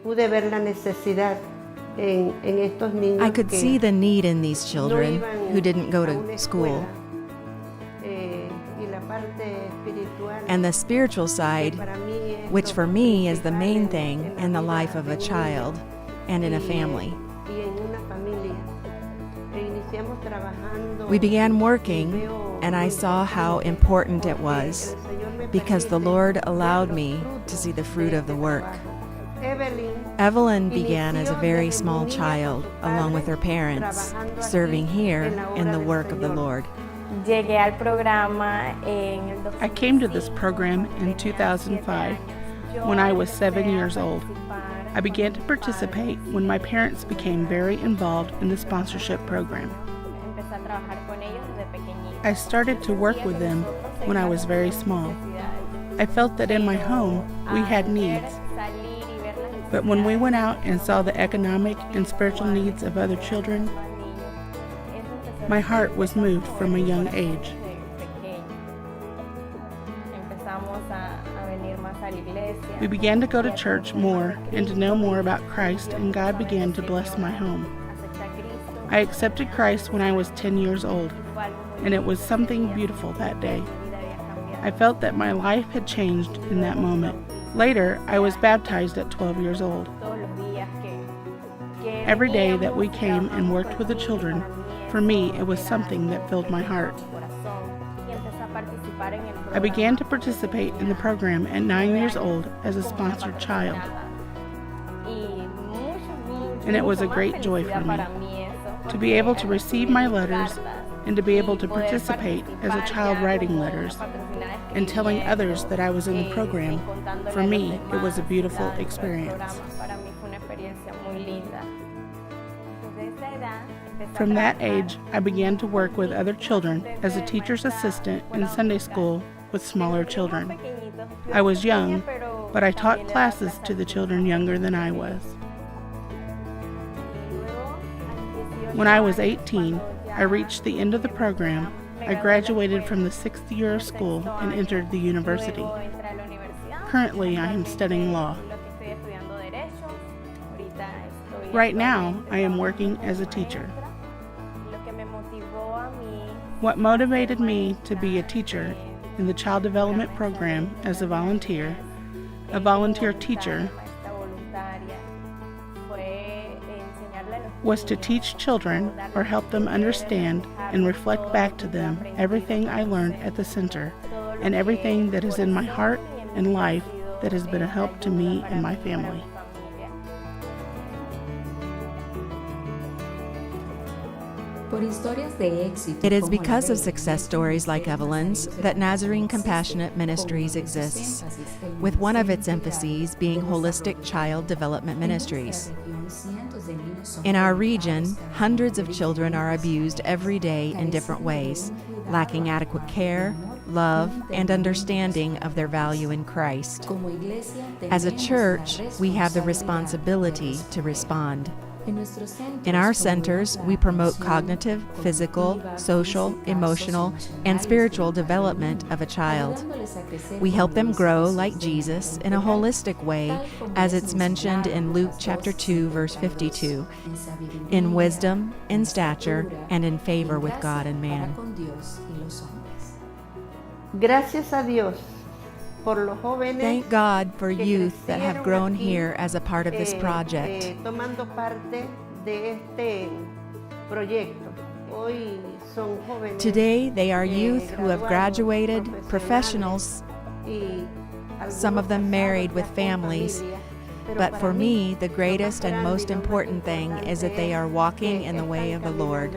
I could see the need in these children who didn't go to school. And the spiritual side, which for me is the main thing in the life of a child and in a family. We began working, and I saw how important it was, because the Lord allowed me to see the fruit of the work. Evelin began as a very small child, along with her parents, serving here in the work of the Lord. I came to this program in 2005 when I was 7 years old. I began to participate when my parents became very involved in the sponsorship program. I started to work with them when I was very small. I felt that in my home we had needs. But when we went out and saw the economic and spiritual needs of other children, my heart was moved from a young age. We began to go to church more and to know more about Christ, and God began to bless my home. I accepted Christ when I was 10 years old, and it was something beautiful that day. I felt that my life had changed in that moment. Later, I was baptized at 12 years old. Every day that we came and worked with the children, for me, it was something that filled my heart. I began to participate in the program at 9 years old as a sponsored child. And it was a great joy for me to be able to receive my letters and to be able to participate as a child writing letters and telling others that I was in the program. For me, it was a beautiful experience. From that age, I began to work with other children as a teacher's assistant in Sunday school with smaller children. I was young, but I taught classes to the children younger than I was. When I was 18, I reached the end of the program. I graduated from the 6th year of school and entered the university. Currently, I am studying law. Right now, I am working as a teacher. What motivated me to be a teacher in the child development program as a volunteer teacher, was to teach children or help them understand and reflect back to them everything I learned at the center and everything that is in my heart and life that has been a help to me and my family. It is because of success stories like Evelin's that Nazarene Compassionate Ministries exists, with one of its emphases being holistic child development ministries. In our region, hundreds of children are abused every day in different ways, lacking adequate care, love, and understanding of their value in Christ. As a church, we have the responsibility to respond. In our centers, we promote cognitive, physical, social, emotional, and spiritual development of a child. We help them grow like Jesus in a holistic way, as it's mentioned in Luke chapter 2, verse 52, in wisdom, in stature, and in favor with God and man. Gracias a Dios. Thank God for youth that have grown here as a part of this project. Today, they are youth who have graduated, professionals, some of them married with families. But for me, the greatest and most important thing is that they are walking in the way of the Lord.